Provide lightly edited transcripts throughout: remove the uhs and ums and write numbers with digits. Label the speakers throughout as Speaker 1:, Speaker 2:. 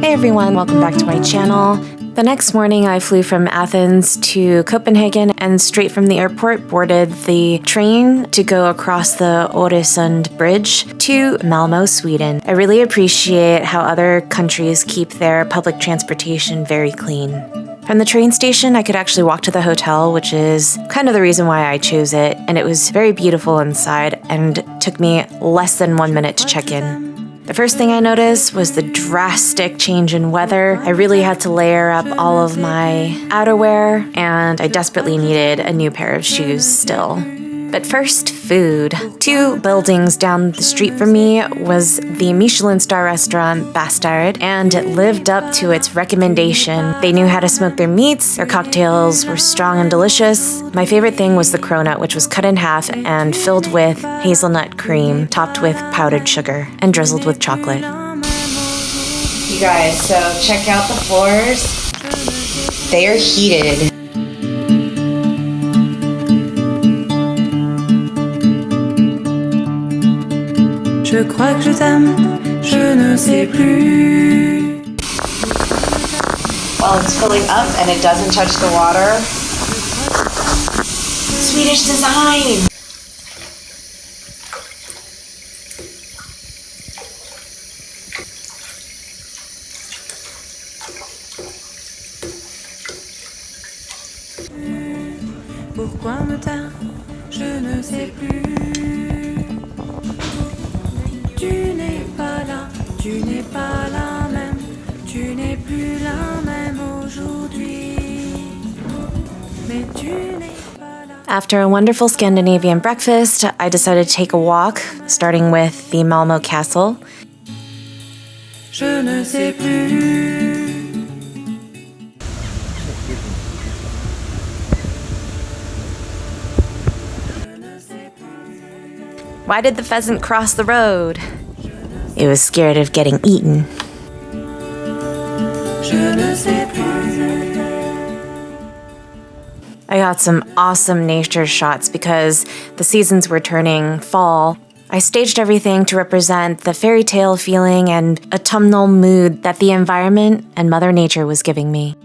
Speaker 1: Hey everyone, welcome back to my channel. The next morning I flew from Athens to Copenhagen and straight from the airport boarded the train to go across the Öresund Bridge to Malmö, Sweden. I really appreciate how other countries keep their public transportation very clean. From the train station, I could actually walk to the hotel, which is kind of the reason why I chose it, and it was very beautiful inside and took me less than 1 minute to check in. The first thing I noticed was the drastic change in weather. I really had to layer up all of my outerwear, and I desperately needed a new pair of shoes still. But first, food. 2 buildings down the street from me was the Michelin star restaurant Bastard, and it lived up to its recommendation. They knew how to smoke their meats, their cocktails were strong and delicious. My favorite thing was the cronut, which was cut in half and filled with hazelnut cream, topped with powdered sugar, and drizzled with chocolate. You guys, so check out the floors. They are heated.
Speaker 2: Je crois que je t'aime, je ne sais plus.
Speaker 1: While it's filling up and it doesn't touch the water. Swedish design!
Speaker 2: Pourquoi me taire, je ne sais plus. Tu n'es pas là, tu n'es pas la même, tu n'es plus la même aujourd'hui. Mais tu n'es pas là.
Speaker 1: After a wonderful Scandinavian breakfast, I decided to take a walk, starting with the Malmö castle.
Speaker 2: Je ne sais plus.
Speaker 1: Why did the pheasant cross the road? It was scared of getting eaten.
Speaker 2: Je ne sais plus.
Speaker 1: I got some awesome nature shots because the seasons were turning fall. I staged everything to represent the fairy tale feeling and autumnal mood that the environment and Mother Nature was giving me.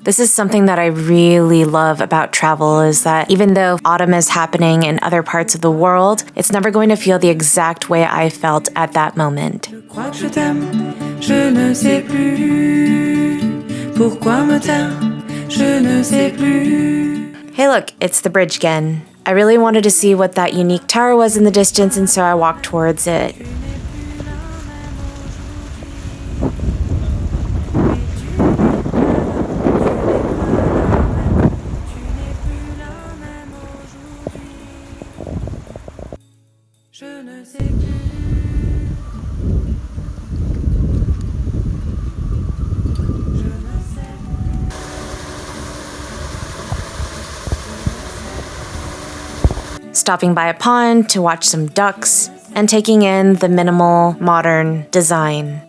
Speaker 1: This is something that I really love about travel, is that even though autumn is happening in other parts of the world, it's never going to feel the exact way I felt at that moment.
Speaker 2: Je crois que je t'aime, je ne sais plus. Pourquoi me taire, je ne sais plus.
Speaker 1: Hey look, it's the bridge again. I really wanted to see what that unique tower was in the distance, and so I walked towards it.
Speaker 2: Je ne sais plus.
Speaker 1: Stopping by a pond to watch some ducks, and taking in the minimal, modern design.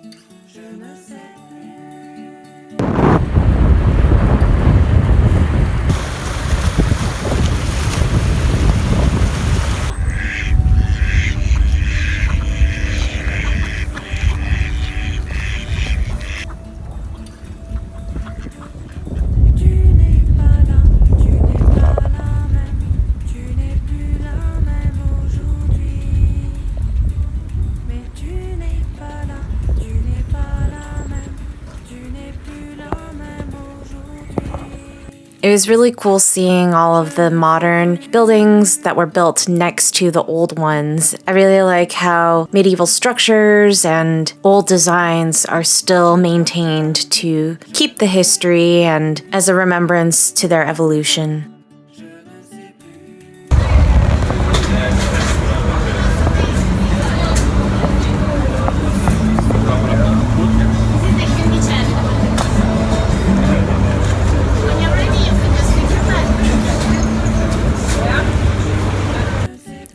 Speaker 1: It was really cool seeing all of the modern buildings that were built next to the old ones. I really like how medieval structures and old designs are still maintained to keep the history and as a remembrance to their evolution.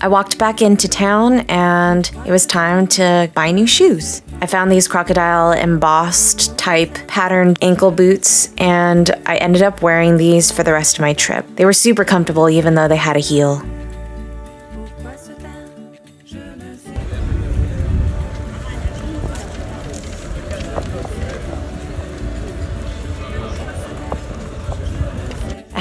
Speaker 1: I walked back into town and it was time to buy new shoes. I found these crocodile embossed type patterned ankle boots, and I ended up wearing these for the rest of my trip. They were super comfortable even though they had a heel.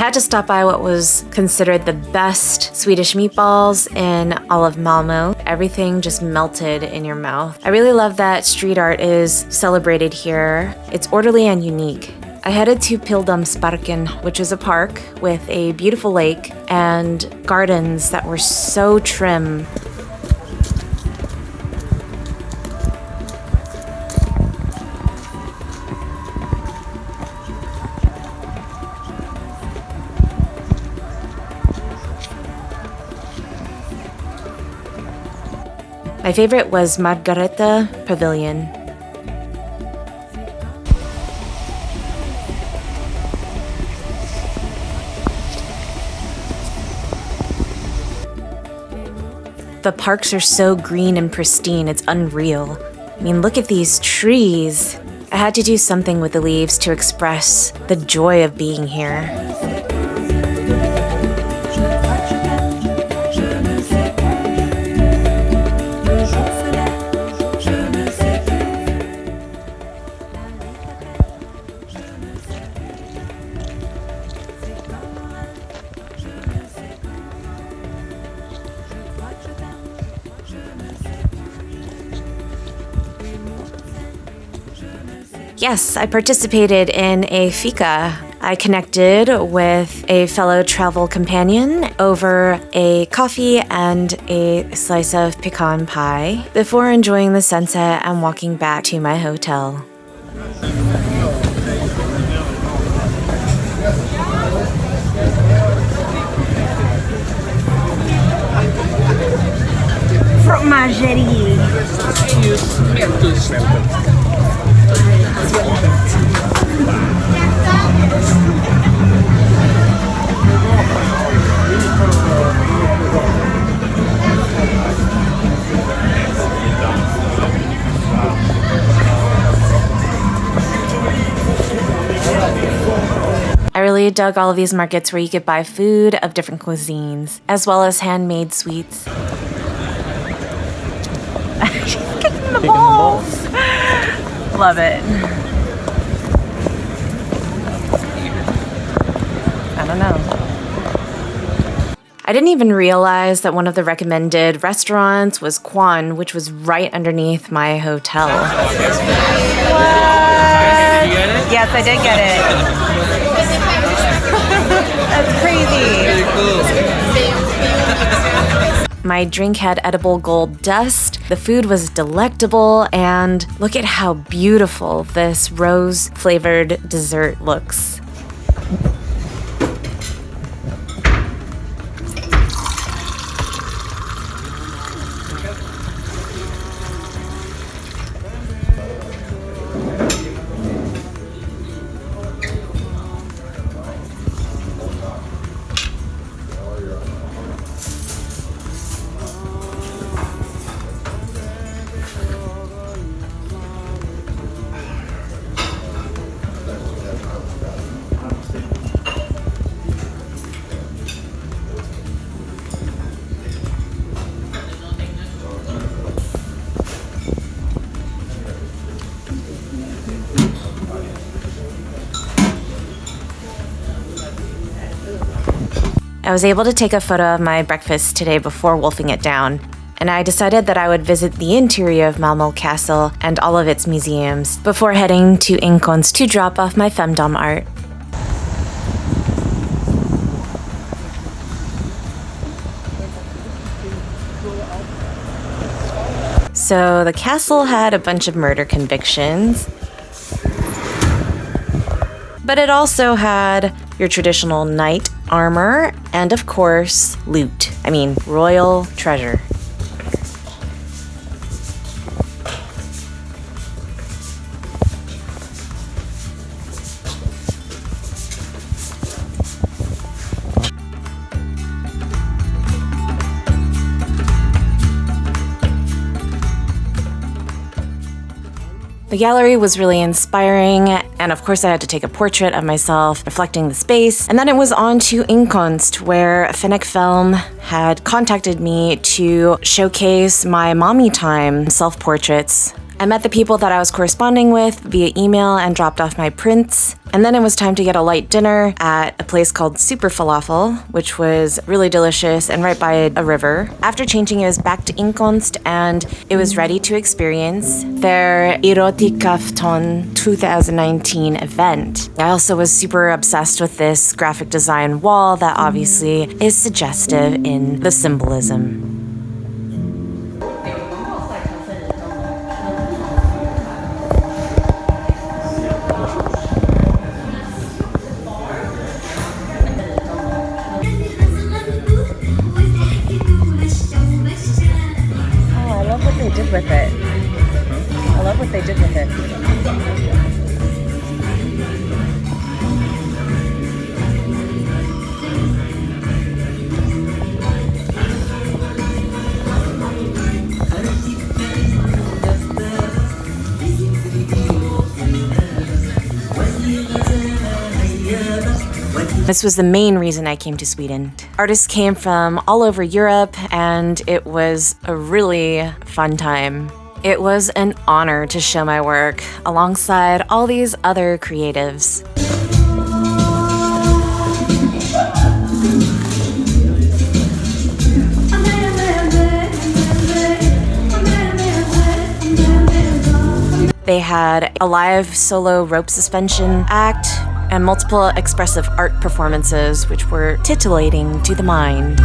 Speaker 1: had to stop by what was considered the best Swedish meatballs in all of Malmö. Everything just melted in your mouth. I really love that street art is celebrated here. It's orderly and unique. I headed to Pildammsparken, which is a park with a beautiful lake and gardens that were so trim. My favorite was Margareta Pavilion. The parks are so green and pristine, it's unreal. I mean, look at these trees. I had to do something with the leaves to express the joy of being here. Yes, I participated in a fika. I connected with a fellow travel companion over a coffee and a slice of pecan pie before enjoying the sunset and walking back to my hotel.
Speaker 3: Fromagerie.
Speaker 1: I really dug all of these markets where you could buy food of different cuisines, as well as handmade sweets.
Speaker 3: She's kicking the balls. Love it. I don't know.
Speaker 1: I didn't even realize that one of the recommended restaurants was Kwan, which was right underneath my hotel.
Speaker 3: What? Yes, I did get it. That's crazy.
Speaker 1: My drink had edible gold dust, the food was delectable, and look at how beautiful this rose-flavored dessert looks. I was able to take a photo of my breakfast today before wolfing it down, and I decided that I would visit the interior of Malmö Castle and all of its museums before heading to Inkonst to drop off my femdom art. So the castle had a bunch of murder convictions, but it also had your traditional knight armor and, of course, loot. I mean, royal treasure. The gallery was really inspiring, and of course I had to take a portrait of myself reflecting the space. And then it was on to Inkonst, where Fennec Film had contacted me to showcase my mommy time self-portraits I met the people that I was corresponding with via email and dropped off my prints. And then it was time to get a light dinner at a place called Super Falafel, which was really delicious and right by a river. After changing, it was back to Inkonst and it was ready to experience their Erotikafton 2019 event. I also was super obsessed with this graphic design wall that obviously is suggestive in the symbolism. I love what they did with it. I love what they did with it. This was the main reason I came to Sweden. Artists came from all over Europe, and it was a really fun time. It was an honor to show my work alongside all these other creatives. They had a live solo rope suspension act and multiple expressive art performances, which were titillating to the mind.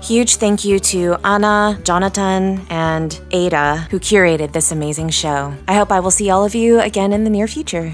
Speaker 1: Huge thank you to Anna, Jonathan, and Ada, who curated this amazing show. I hope I will see all of you again in the near future.